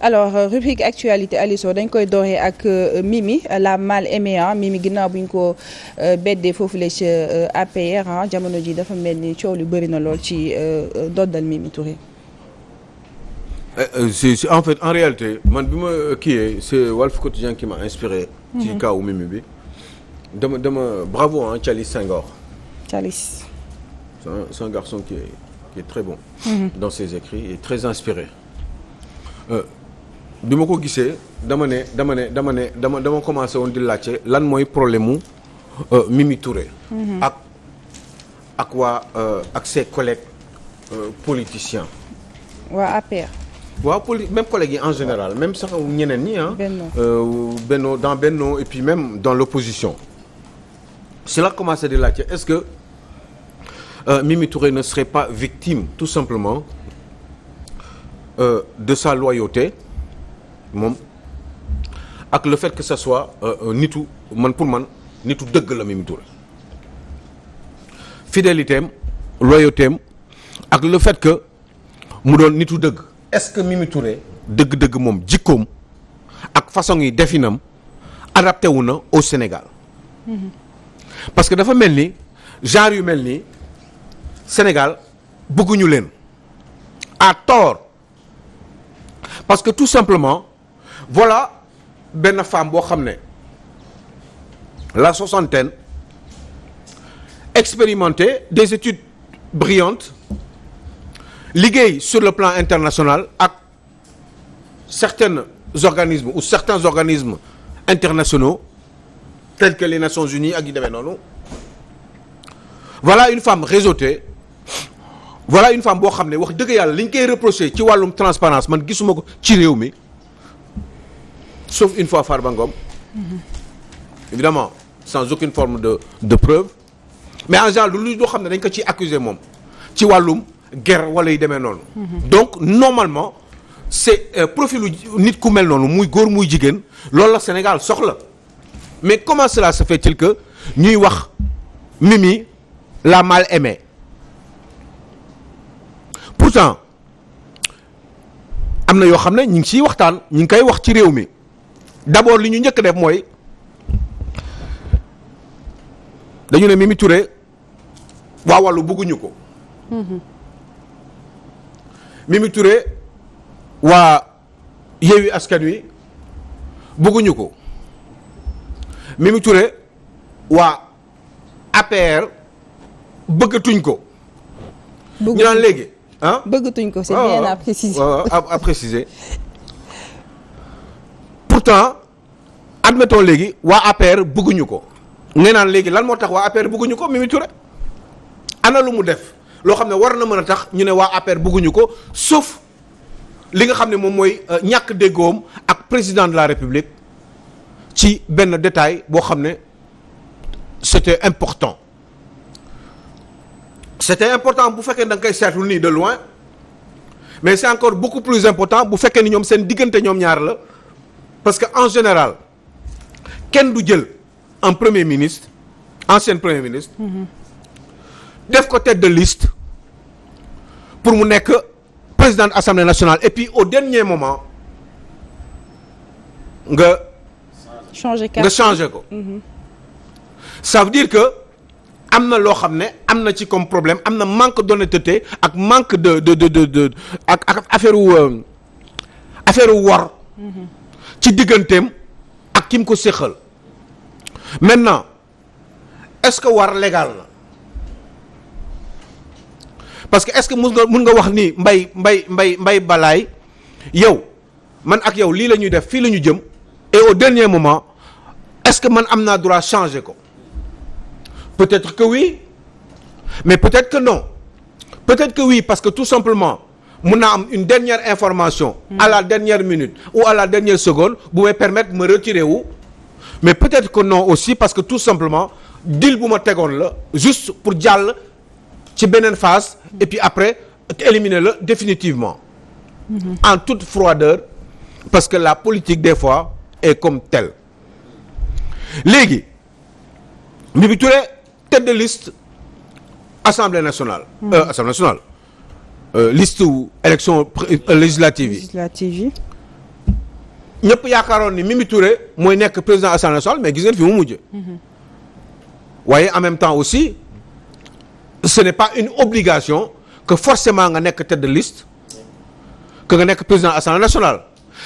alors rubrique actualité Aliou dañ koy dooree ak Mimi la mal aimée Mimi ginnaaw bu ñu ko beddee foofu la ci APR jamono ji dafa mel ni coow lu bëri na lool ci doddal Mimi Touré. c'est en fait en réalité man bi ma kiiyee c'est Walf Quotidien qui m'a inspiré. ci kaw Mimi bi. dama bravo Thialis Senghor. Thialis. c'est un garçon qui est très bon. Dans ses écrits et très inspiré. bi ma ko gisee dama commencé woon di laajte lan mooy problème mu Mimi Touré. ak ses collègues politiciens. waa APR. waaw même collègues yi en général même sax ñeneen ñi Benno dans Benno et puis même dans l'opposition. c'est là commencé di laajte est-ce que Mimi Touré ne serait pas victime tout simplement de sa loyauté moom ak le fait que ça soit nitu pour man nitu dëgg la Mimi Touré fidélité am loyauté am ak le fait que mu doon nitu dëgg est-ce que Mimi Touré dëgg-dëgg moom jikkoom ak façon yi definam adapté wu na au Sénégal parce que dafa mel ni genre yu mel ni Sénégal bëgguñu leen à tort parce que tout simplement voilà benn femme boo xam ne la soixantaine expérimentée des études brillantes liggéey sur le plan international ak certains organismes internationaux tels que les Nations Unies ak yi demee noonu voilà une femme réseautée voilà une femme boo xam ne wax dëgg yàlla li ñu koy reproché ci wàllum transparence man gisuma ko ci réew mi sauf une fois Farba Ngom évidemment sans aucune forme de preuve mais en général lu doo xam ne dañ ko ciy accusé moom ci wàllum guerre wala yi demee noonu donc normalement c'est profilu nit ku mel noonu muy góor muy jigéen loolu la Sénégal soxla mais comment cela se fait-il que ñuy wax Mimi la mal aimée pourtant am na yoo xam ne ñu ngi ciy waxtaan ñu ngi koy wax ci réew mi d'abord li ñu njëkk def mooy dañu ne Mimi Touré waa wàllu bëgguñu ko. Mimi Touré waa Yewwi Askan Wi bëgguñu ko Mimi Touré waa APR bëggatuñ ko. ñu naan léegi bëggatuñ ko c'est bien à préciser. à préciser pourtant admettons léegi waa APR bëgguñu ko. nga naan léegi lan moo tax waa APR bëgguñu ko Mimi Touré ana lu mu def loo xam ne war na mën a tax ñu ne waa APR bëgguñu ko sauf li nga xam ne moom mooy ñàkk déggoom ak président de la République ci benn détail boo xam ne c'était important bu fekkee da nga koy seetlu nii de loin mais c'est encore beaucoup plus important bu fekkee ni ñoom seen diggante ñoom ñaar la parce que en général kenn du jël un ancien premier ministre def ko tête de liste pour mu nekk président de l'Assemblée nationale et puis au dernier moment nga changer ko ça veut dire que am na loo xam ne am na ci comme problème am na manque d'honnêteté ak manque de ak affaire wor ci digganteem ak ki mu ko séqal maintenant est-ce que war légal na parce que est-ce que mun nga wax ni mbay balaay yow man ak yow lii la ñuy def fii la ñu jëm et au dernier moment est-ce que man am naa droit changer ko peut-être que oui mais peut-être que non peut-être que oui parce que tout simplement mun naa am une dernière information à la dernière minute ou à la dernière seconde bu may permettre me retirer wu mais peut-être que non aussi parce que tout simplement deal bu ma tegoon la juste pour jàll ci beneen phase et puis après éliminer la définitivement en toute froideur parce que la politique des fois est comme telle léegi Mimi Touré tête de liste Assemblée nationale liste élection législative yi ñëpp yaakaaroon ni Mimi Touré mooy nekk président Assemblée nationale mais gis ngeen fi mu mujj. waaye en même temps aussi ce n'est pas une obligation que forcément nga nekk tête de liste que nga nekk président Assemblée nationale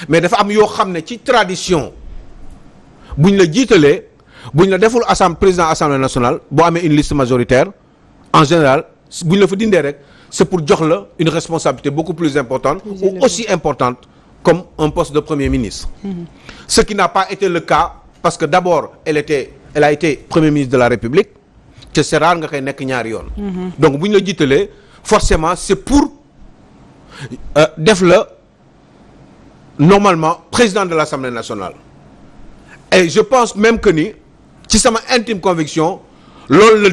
mais dafa am yoo xam ne ci tradition buñ la jiitalee buñ la deful président Assemblée nationale boo amee une liste majoritaire en général buñ la fa dindee rek c'est pour jox la une responsabilité beaucoup plus importante ou aussi importante comme un poste de premier ministre. Ce qui n'a pas été le cas parce que d'abord elle a été premier ministre de la République te c'est rare nga koy nekk ñaari yoon. donc bu ñu la jiitalee forcément c'est pour def la normalement président de l'Assemblée nationale. et je pense même que ni ci sama intime conviction loolu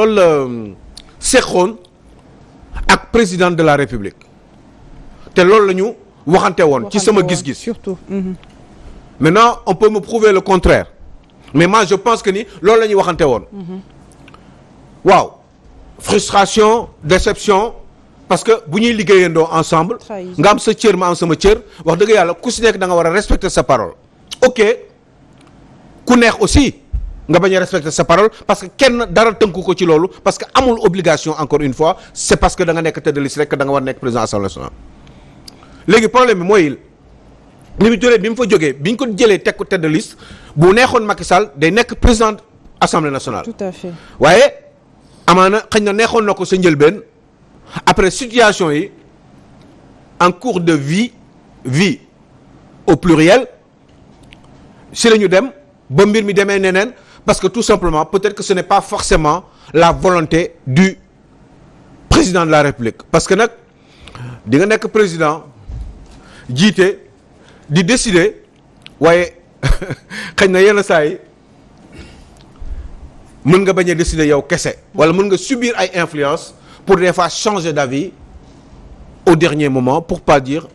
la seqoon ak président de la République te loolu la ñu waxante woon ci sama gis-gis surtout. maintenant on peut me prouver le contraire mais moi je pense que ni loolu la ñuy waxante woon. waaw frustration déception parce que bu ñuy liggéeyandoo ensemble nga am sa cër ma am sama cër wax dëgg yàlla ku si nekk da nga war a respecter sa parole. ok ku neex aussi nga bañ a respecter sa parole parce que kenn dara tënku ko ci loolu parce que amul obligation encore une fois c'est parce que da nga nekk tête de liste rek que da nga war nekk président Assemblée nationale. léegi problème bi mooy Mimi Touré bi mu fa jógee bi ñu ko jëlee teg ko tête de liste bu neexoon Macky Sall day nekk président Assemblée nationale. tout à fait waaye amaana xëy na neexoon na ko sa njëlbeen après situation yi en cours de vie au pluriel si la ñu dem ba mbir mi demee neneen parce que tout simplement peut-être que ce n'est pas forcément la volonté du président de la République parce que nag di nga nekk président jiite di décider waaye xëy na yenn saa yi mën nga bañ a décider yow kese wala mën nga subir ay influences pour des fois changer d'avis au dernier moment pour pas dire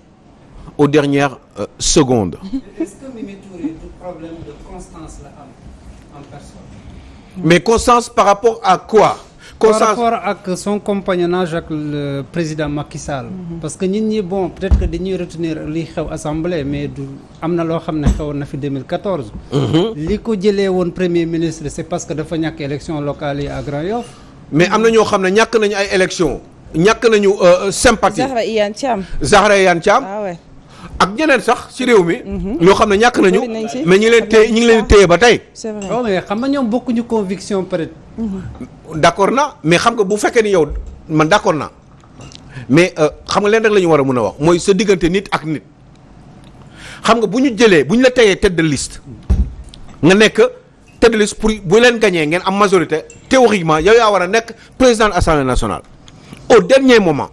aux dernières secondes. Est-ce que Mimi Touré du problème de constance la am en personne? Mais constance par rapport à quoi? Par rapport ak son compagnonnage ak le président Macky Sall. parce que nit ñi bon peut-être que dañuy retenir li xew assemblée mais du am na loo xam ne xewoon na fi 2014. li ko jëlee woon premier ministre c'est parce que dafa ñàkk élection locale yi à Grand Yoff. mais am na ñoo xam ne ñàkk nañu ay élections ñàkk nañu sympathie. Zahra Iyane Thiam. ah ouais. ak ñeneen sax ci réew mi. ñoo xam ne ñàkk nañu. mais ñi ngi leen téye ba tey. c'est vrai oh mais xam nga ñoom bokkuñu conviction peut-être. d'accord na mais xam nga bu fekkee ni yow man d'accord na mais xam nga leen rek la ñu war a mën a wax mooy sa diggante nit ak nit xam nga bu ñu la tegee tête de liste nga nekk tête de liste pour bu leen gagner ngeen am majorité théoriquement yow yaa war a nekk président de l'Assemblée nationale au dernier moment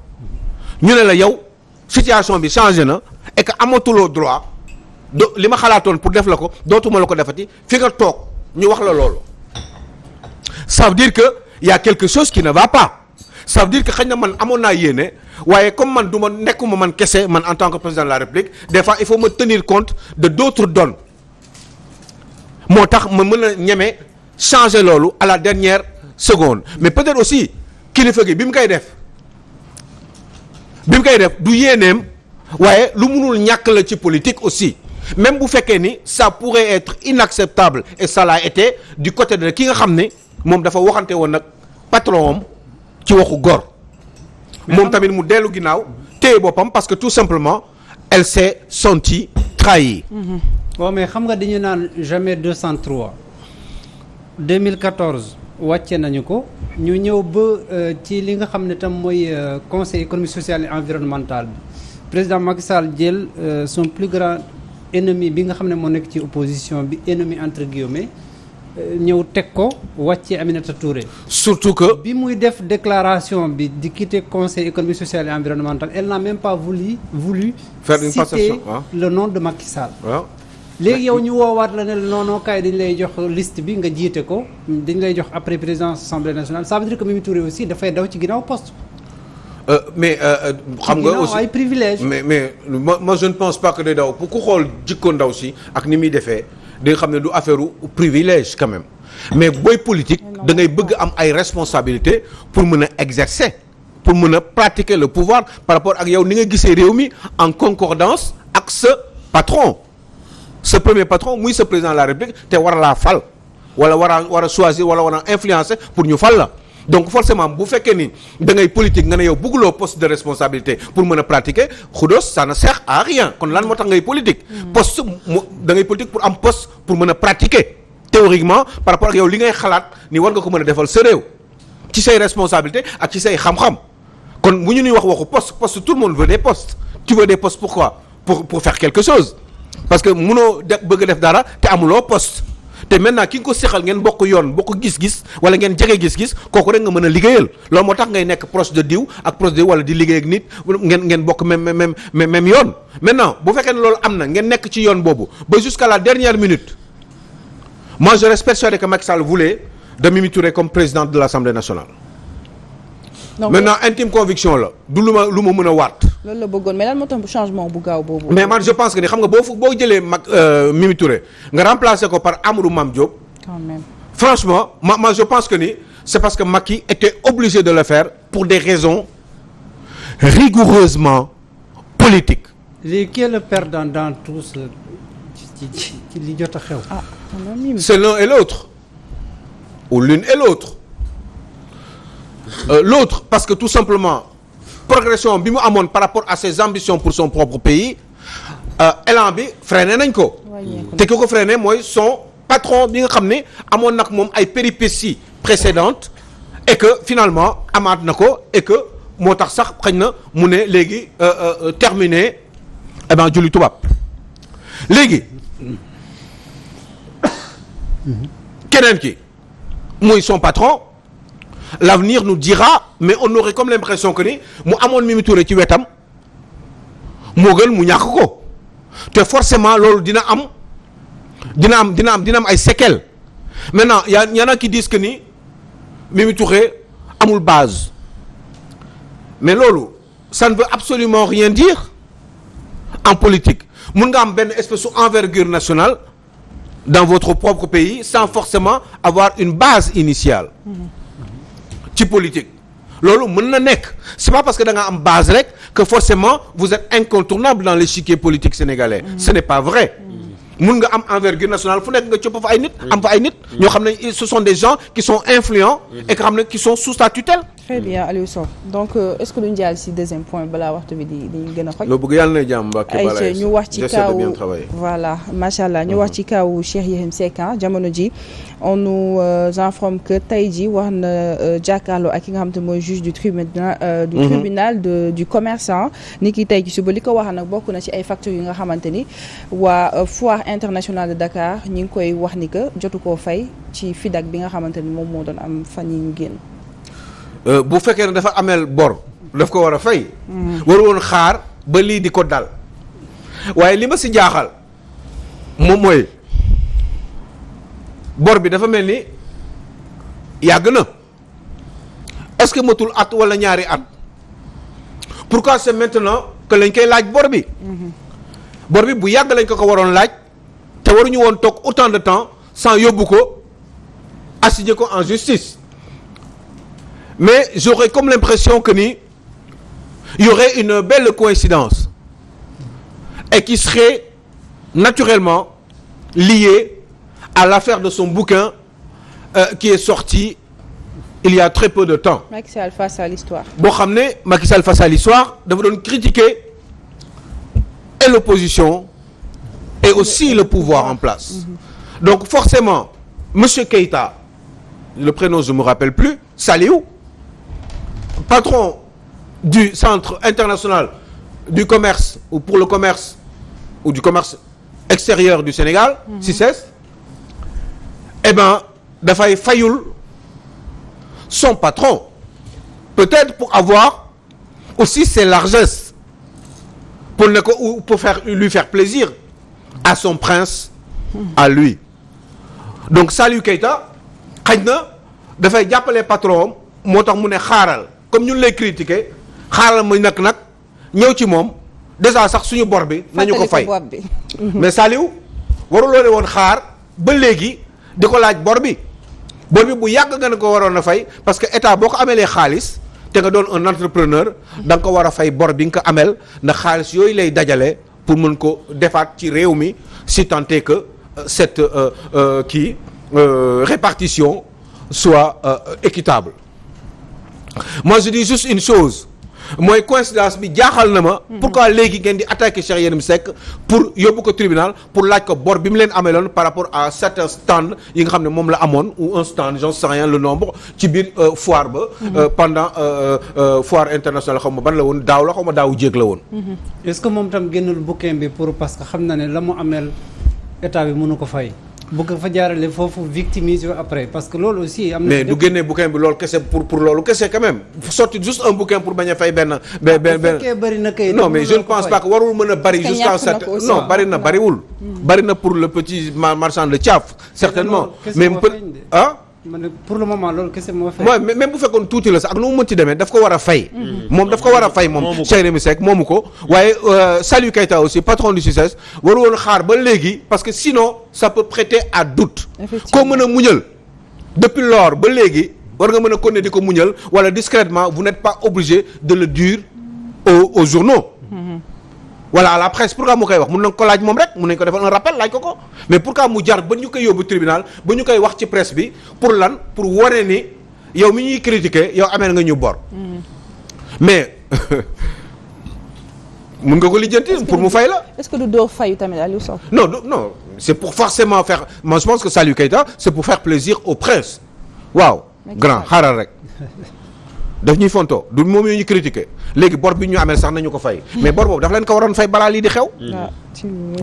ñu ne la yow situation bi changé na et que amatuloo droit li ma xalaatoon pour def la ko dootuma la ko defati fi nga toog ñu wax la loolu. Ça veut dire que y a quelque chose qui ne va pas ça veut dire que xëy na man amoon naa yéene waaye comme man du ma nekkuma man kese man en tant que président de la République des fois il faut me tenir compte de d'autres donnes moo tax ma mën a ñeme changer loolu à la dernière seconde mais peut-être aussi kilifa gi bi mu koy def du yéeneem waaye lu mënul ñàkk la ci politique aussi même bu fekkee ni ça pourrait être inacceptable et ça l'a été du côté de ki nga xam ne moom dafa waxante woon nag patron am ci waxu góor moom tamit mu dellu ginnaaw téye boppam parce que tout simplement elle s'est sentie trahie. bon mais xam nga dañu naan jamais 203 2014 wàcce nañu ko ñu ñëw ba ci li nga xam ne tam mooy conseil économique social et environnemental bi président Macky Sall jël son plus grand ennemi bi nga xam ne moo nekk ci opposition bi ennemi entre guillemets ñëw teg ko wàccee Aminata Touré. surtout que bi muy def déclaration bi di quitter conseil économique social et environnemental elle n'a même pas voulu faire une citer passation le nom de Macky Sall. waaw léegi yow ñu woowaat la ne non kaay dañ lay jox liste bi nga jiite ko dañ lay jox après présidence assemblée nationale ça veut dire que Mimi Touré aussi dafay daw ci ginnaaw poste. mais xam nga aussi ay privilèges. mais moi je ne pense pas que day daw ku xool jikko ndaw si ak ni muy defee di nga xam ne du affaire u privilège quand même mais booy politique da ngay bëgg am ay responsabilités pour mën a exercer pour mën a pratiquer le pouvoir par rapport ak yow ni nga gisee réew mi en concordance ak sa patron sa premier patron muy sa président de la République te war laa fal wala war a choisir wala war a influencer pour ñu fal la donc forcément bu fekkee ni da ngay politique nga ne yow bëgguloo poste de responsabilité pour mën a pratiquer xudos ça ne sert à rien kon lan moo tax ngay politique poste da ngay politique pour am poste pour mën a pratiquer théoriquement par rapport ak yow li ngay xalaat ni war nga ko mën a defal sa réew ci say responsabilité ak ci say xam-xam kon bu ñu ñuy wax waxu poste tout le monde veut des postes tu veux des postes pourquoi pour faire quelque chose parce que mënoo bëgg a def dara te amuloo poste te maintenant ki nga ko seqal ngeen bokk yoon bokk gis-gis wala ngeen jege gis-gis kooku rek nga mën a liggéeyal loolu moo tax ngay nekk proche de diw ak proche de wala di liggéey ak nit ngeen bokk même yoon maintenant bu fekkee ne loolu am na ngeen nekk ci yoon boobu ba jusqu'à la dernière minute moi je reste persuadé que Macky Sall voulait de Mimi Touré comme présidente de l'Assemblée nationale. Donc, maintenant intime conviction la du lu ma mën a waat. loolu la bëggoon mais lan moo tax changement bu gaaw boobu. mais man je pense que ni xam nga boo jëlee Mimi Touré nga remplacer ko par Amadou Mame Diop. quand même franchement ma je pense que ni c'est parce que Macky était obligé de le faire pour des raisons rigoureusement politiques. léegi qui est le perdant dans tout ce ci li jot a xew. ah c'est l'un et l'autre ou l'une et l'autre. L'autre parce que tout simplement progression bi mu amoon par rapport à ses ambitions pour son propre pays élan bi freiné nañ ko te ki ko freiné mooy son patron bi nga xam ne amoon nag moom ay péripéties précédentes et que finalement amaat na ko et que moo tax sax xëy na mu ne léegi terminé eh ben julli tubaab léegi keneen ki muy son patron l'avenir nous dira mais on aurait comme l'impression que ni mu amoon Mimi Touré ci wetam moo gën mu ñàkk ko te forcément loolu dina am ay séquelles maintenant y en a qui disent que ni Mimi Touré amul base mais loolu ça ne veut absolument rien dire en politique mun nga am benn espèce d'envergure nationale dans votre propre pays sans forcément avoir une base initiale ci politique loolu mën na nekk c'est pas parce que da nga am base rek que forcément vous êtes incontournable dans l'échiquier politique sénégalais ce n'est pas vrai mun nga am envergure nationale fu nekk nga copp fa ay nit am fa ay nit ñoo xam ne ce sont des gens qui sont influents et que xam ne qui sont sous sa tutelle. très bien Aliou Sow donc est-ce que duñ jàll ci deuxième point balaa waxtu bi di gën a xoj. loo bëgg yàlla na jàmm Mbacke ay ñu wax ci kaw voilà macha allah ñu wax ci kaw Cheikh Yérim Seck jamono ji on nous informe que tey ji wax na jàkkaarloo ak ki nga xam te mooy juge du tribunal du commerce ni ki tey ci suba li ko wax nag bokk na ci ay factures yi nga xamante ni waa foire internationale de Dakar ñi ngi koy wax ni que jotu koo fay ci FIDAK bi nga xamante ni moom moo doon am fan yi ñu génn. bu fekkee ne dafa ameel bor daf ko war a fay. waru woon xaar ba lii di ko dal waaye li ma si jaaxal moom mooy bor bi dafa mel ni yàgg na est-ce que matul at wala ñaari at pourquoi c'est maintenant que lañ koy laaj bor bi. bor bi bu yàgg lañ ko waroon laaj te waruñu woon toog autant de temps sans yóbbu ko assigner ko en justice. Mais j'aurais comme l'impression que il y aurait une belle coïncidence et qui serait naturellement liée à l'affaire de son bouquin qui est sorti il y a très peu de temps. Macky Sall face à l'histoire. boo xam ne Macky Sall face à l'histoire dafa doon critiquer et l'opposition et aussi le pouvoir en place. Donc forcément Monsieur Keïta, le prénom je me rappelle plus, Saliou, patron du Centre international du commerce ou pour le commerce ou du commerce extérieur du Sénégal, CICES, eh ben dafay fayul son patron, peut-être pour avoir aussi ses largesses, pour ne ko ou pour lui faire plaisir à son prince, à lui. Donc Saliou Keïta xëy na dafay jàppale patron moo tax mu ne xaaral comme ñun lay critiquer xaaral ma nag ñëw ci moom déjà sax suñu bor bi nañu ko fay mais Saliou waruloo ne woon xaar ba léegi di ko laaj bor bi bu yàgg nga ne ko waroon a fay parce que état boo ko amelee xaalis te nga doon un entrepreneur da nga ko war a fay bor bi nga ko amel ndax xaalis yooyu lay dajale pour mën ko defaat ci réew mi si tant est que cette répartition soit équitable. Moi je dis juste une chose mooy coïncidence bi jaaxal na ma. pourquoi léegi ngeen di attaquer Cheikh Yérim Seck pour yóbbu ko tribunal pour laaj ko bor bi mu leen ameeloon par rapport à certains stands yi nga xam ne moom la amoon ou un stand j'en sais rien le nombre ci biir foire ba. pendant foire internationale xaw ma ban la woon daaw la xaw ma daawu jéeg la woon. est-ce que moom tam génnul bouquin bi pour parce que xam na ne la mu ameel état bi mënu ko fay. bu ko fa jaarale foofu victimise après parce que loolu aussi am na. mais du génnee bouquin bi loolu kese pour loolu kese quand même sorti juste un bouquin pour bañ a fay benn. non mais je ne pense pas que warul mën a bari. jusqu'à certain non bari na bariwul. bari na pour le petit marchand de thiaf. certainement mais pour le moment loolu kese moo fay. mooy même bu fekkoon tuuti la sax ak nu mu mënti demee daf ko war a fay. moom daf ko war a fay moom. Cheikh Yérim Seck moomu ko. waaye Saliou Keita aussi patron du CICES waru woon xaar ba léegi parce que sinon ça peut prêter à doute. koo mën a muñal depuis lors ba léegi war nga mën a continuer di ko muñal wala discrètement vous n'êtes pas obligé de le dire aux journaux. voilà à la presse pourquoi mu koy wax mun nañ ko laaj moom rek mun nañ ko defal un rappel laaj ko mais pourquoi mu jar ba ñu koy yóbbu tribunal ba ñu koy wax ci presse bi pour lan pour wane ni yow mi ñuy critiquer yow amee nga ñu bor. mais mun nga ko lijjanti pour mu fay la. est-ce que du dóor fayu tamit Aliou Sow. non c'est pour forcément faire moi je pense que Saliou Keita c'est pour faire plaisir aux princes waaw. grand xaaral rek. daf ñuy fontoo du moom yoo ñu critiquer léegi bor bi ñu amee sax nañu ko fay. mais bor boobu daf leen ko waroon fay balaa lii di xew.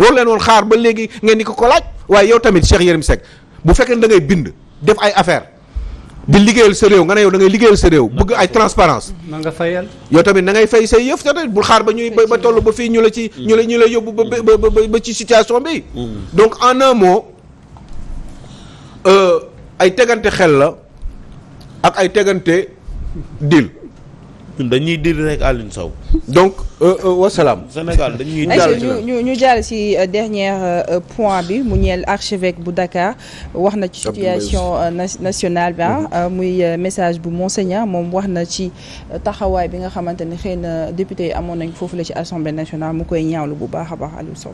waru leen woon xaar ba léegi ngeen di ko laaj. waaye yow tamit Cheikh Yérim Seck bu fekkee da ngay bind def ay affaire di liggéeyal sa réew nga ne yow da ngay liggéeyal sa réew bëgg ay transparence na nga fayal. yow tamit da ngay fay say yëf tamit bul xaar ba ñuy ba toll ba fii ñu la yóbbu ba ci situation bi. donc en un mot ay tegante xel la ak ay tegante. dil ñun dañuy dil rek Alioune Sow. donc wasalaam. Sénégal dañuy ñu jàll ci dernier point bi mu ñeel archevêque bu Dakar wax na ci situation nationale bi muy message bu Monseigneur moom wax na ci taxawaay bi nga xamante ne xëy na député yi amoon nañ foofu la ci assemblée nationale mu koy ñaawlu bu baax a baax Aliou Sow.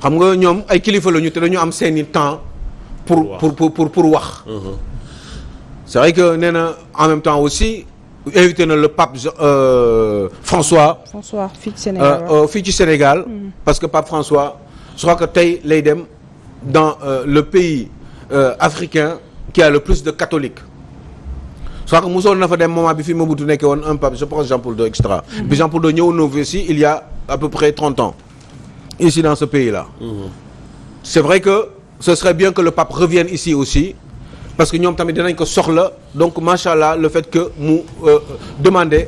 xam nga ñoom ay kilifa lañu te dañu am seeni temps pour wax. c'est vrai que nee na en même temps aussi invité na le pape François fii ci Sénégal fii ci Sénégal parce que pape François je crois que tey lay dem dans le pays africain qui a le plus de catholiques je crois que mosoon na fa dem moment bi fi Mobutu nekkee woon un pape je pense Jean-Paul II extra bi Jean-Paul II ñëw na fi il y a à peu près 30 ans ici dans ce pays-là c'est vrai que ce serait bien que le pape revienne ici aussi parce que ñoom tamit dinañ ko soxla donc machallah le fait que mu demander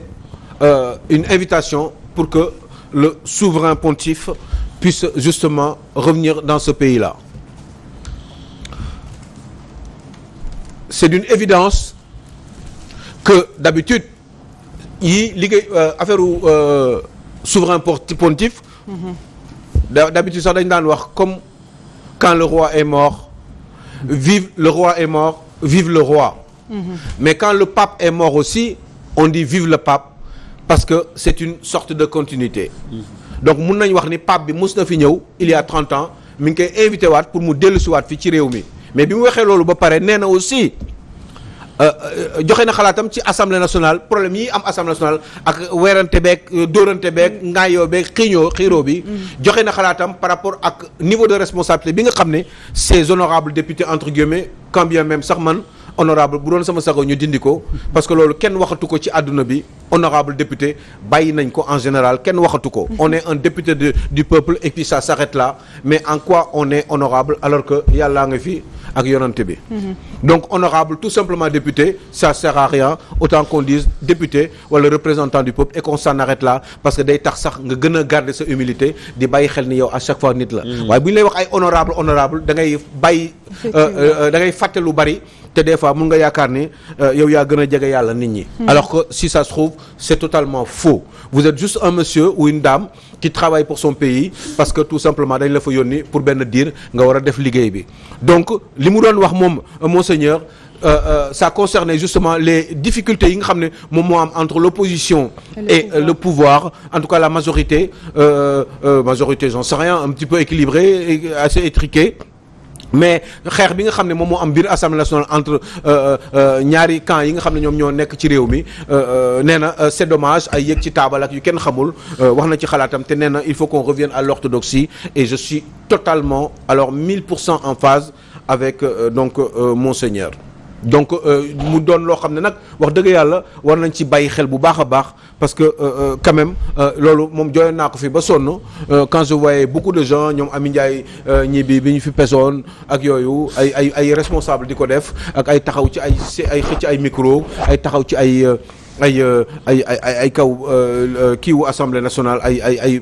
une invitation pour que le souverain pontife puisse justement revenir dans ce pays-là. C'est d'une évidence que d'habitude yi liggéey affaire souverain pontife d'habitude sax dañ daan wax comme quand le roi est mort vive le roi est mort vive le roi. Mais quand le pape est mort aussi on dit vive le pape parce que c'est une sorte de continuité. Donc mun nañu wax ni pape bi mos na fi ñëw il y a 30 ans mi ngi koy invité waat pour mu dellusiwaat fii ci réew mi mais bi mu waxee loolu ba pare nee na aussi joxe na xalaatam ci assemblée nationale problème yi am assemblée nationale ak weerante beeg dóorante beeg ngaayoo beeg xiiroo bi joxe na xalaatam par rapport ak niveau de responsabilité bi nga xam ne ces honorables députés entre guillemets quand bien même sax man honorable bu doon sama sago ñu dindi ko parce que loolu kenn waxatu ko ci àdduna bi honorable député bàyyi nañ ko en général kenn waxatu ko on est un député du peuple et puis ça s'arrête là mais en quoi on est honorable alors que yàllaa nga fi ak yonante bi donc honorable tout simplement député ça sert à rien autant qu'on dise député wala représentant du peuple et qu'on s'en arrête là parce que day tax sax nga gën a garder sa humilité di bàyyi xel ni yow à chaque fois nit la waaye bu ñu lay wax ay honorable da ngay bàyyi da ngay fàtte lu bari te des fois mun nga yaakaar ni yow yaa gën a jege yàlla nit ñi alors que si ça se trouve c'est totalement faux vous êtes juste un monsieur ou une dame qui travaille pour son pays parce que tout simplement dañ la fa yónni pour benn diir nga war a def liggéey bi donc li mu doon wax moom monseigneur ça concernait justement les difficultés yi nga xam ne moom moo am entre l'opposition et le pouvoir, en tout cas la majorité j'en sais rien, un petit peu équilibrée et assez étriquée. Mais xeex bi nga xam ne moom moo am biir assemblée nationale entre ñaari camp yi nga xam ne ñoom ñoo nekk ci réew mi nee na c'est dommage ay yëg ci taabal ak yu kenn xamul wax na ci xalaatam te nee na il faut qu'on revienne à l'orthodoxie et je suis totalement alors 1000% en phase avec monseigneur. Donc mu doon loo xam ne nag wax dëgg yàlla war nañ ci bàyyi xel bu baax a baax parce que quand même loolu moom jooyoon naa ko fi ba sonn quand je voyais beaucoup de gens ñoom Ami Ndiaye ñi bi ñu fi pesoon ak yooyu ay responsable di ko def ak ay taxaw ci ay xëcc ay micro ay taxaw ci ay kaw kiiwu assemblée nationale ay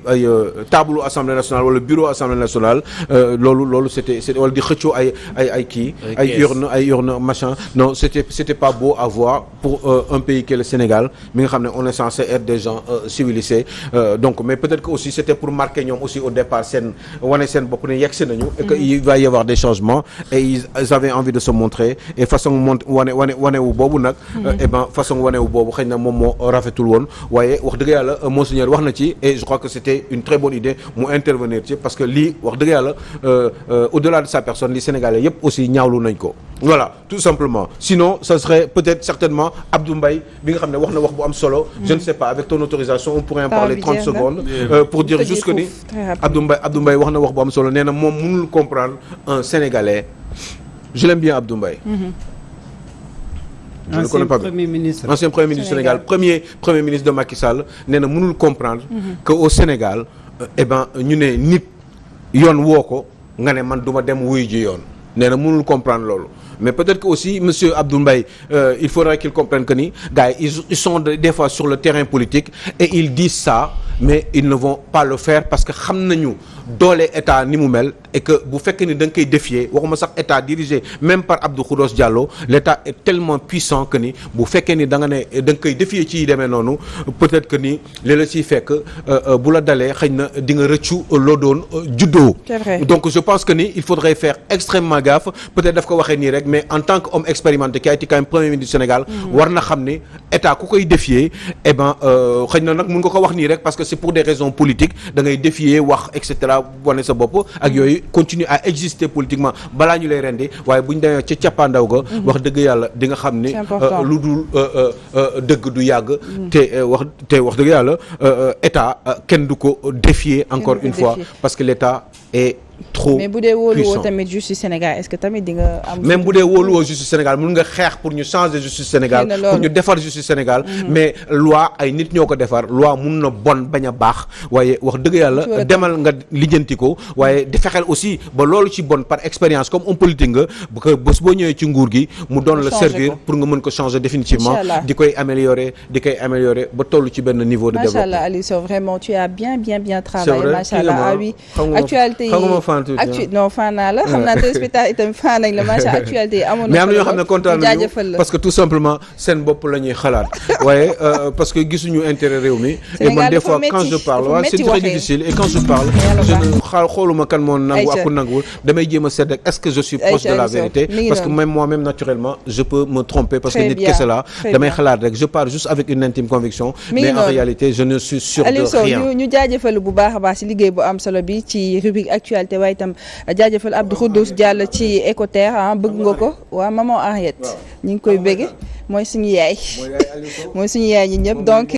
tableau assemblée nationale wala bureau assemblée nationale loolu c'était wala di xëccoo ay kii ay urne machin non c'était pas beau à voir pour un pays qui est le Sénégal mi nga xam ne on est censé être des gens civilisés donc mais peut-être que aussi c'était pour marquer ñoom aussi au départ seen bopp ne yegsi nañu et que il va y avoir des changements et ils avaient envie de se montrer et façon wane wu boobu nag et ben façon wane wu boobu xëy na moom moo rafetul woon waaye wax dëgg yàlla monseigneur wax na ci et je crois que c'était une très bonne idée mu intervenir ci parce que lii wax dëgg yàlla au-delà de sa personne li Sénégalais yëpp aussi ñaawlu nañ ko voilà tout simplement sinon ça serait peut-être certainement Abdou Mbaye bi nga xam ne wax na wax bu am solo je ne sais pas avec ton autorisation on pourrait en parler 30 secondes pour dire juste que ni Abdou Mbaye wax na wax bu am solo nee na moom mënul comprendre un Sénégalais je l'aime bien Abdou Mbaye je ne connais pas bien. Ancien premier ministre du Sénégal, premier ministre de Macky Sall nee na mënul comprendre que au Sénégal ñu ne nit yoon woo ko nga ne man duma dem wuy ji yoon nee na mënul comprendre loolu mais peut-être que aussi monsieur Abdou Mbaye il faudrait qu'il comprenne que ni gars yi ils sont des fois sur le terrain politique et ils disent ça mais ils ne vont pas le faire parce que xam nañu doole état ni mu mel et que bu fekkee ni da nga koy défier waxuma sax état dirigé même par Abdou Khoudoss Diallo l'état est tellement puissant que ni bu fekkee ni da nga ne da nga koy défier ci demee noonu peut-être que ni li la ciy fekk bu la dalee xëy na di nga rëccu loo doon juddoo. Donc je pense que ni il faudrait faire extrêmement gaffe peut-être daf ko waxee nii rek mais en tant qu'homme expérimenté qui a été quand même premier ministre du Sénégal war na xam ni état ku koy défier xëy na nag mun nga ko wax nii rek parce que c'est pour des raisons politiques da ngay défier wax et cetera wane sa bopp ak yooyu continue à exister politiquement balaa ñu lay rendi waaye bu ñu demee ca cappaandaw ga wax dëgg yàlla di nga xam ni lu dul dëgg du yàgg te wax dëgg yàlla état kenn du ko défier encore une fois parce que l'état est trop mais bu dee wóoluwoo tamit justice Sénégal est-ce que tamit di nga am. même bu dee wóoluwoo justice Sénégal mën nga xeex pour ñu changer justice Sénégal pour ñu defar justice Sénégal mais loi ay nit ñoo ko defar loi mun na bon bañ a baax waaye wax dëgg yàlla demal nga lijjanti ko waaye di fexeel aussi ba loolu ci bon par expérience comme homme politique nga bu ko bés boo ñëwee ci nguur gi mu doon la servir pour nga mën ko changer définitivement di koy améliorer ba toll ci benn niveau de développement. Machallah Aliou Sow vraiment tu as bien travaillé machallah oui actualité yi non fan naa la xam naa téléspectateur itam fan nañ la macha actualité yi amoon na. mais am na ñoo xam ne kontaan nañu parce que tout simplement seen bopp la ñuy xalaat waaye parce que gisuñu intérêt réew mi. et man des fois quand je parle waaw c'est très difficile et quand je parle je ne xooluma kan moo nangu ak ku nanguwul damay jéem a seet rek est-ce que je suis proche de la vérité parce que même moi-même naturellement je peux me tromper parce que nit kese la damay xalaat rek je parle juste avec une intime conviction mais en réalité je ne suis sûr de rien. ñu jaajëfal bu baax a baax ci liggéey bu am solo bi ci rubrique actualité waaye itam jaajëfal Abdou Khoudoss Diallo ci Écoterre bëgg nga ko waa maman Henriette ñu ngi koy bëgge mooy suñu yaay ñi ñëpp donc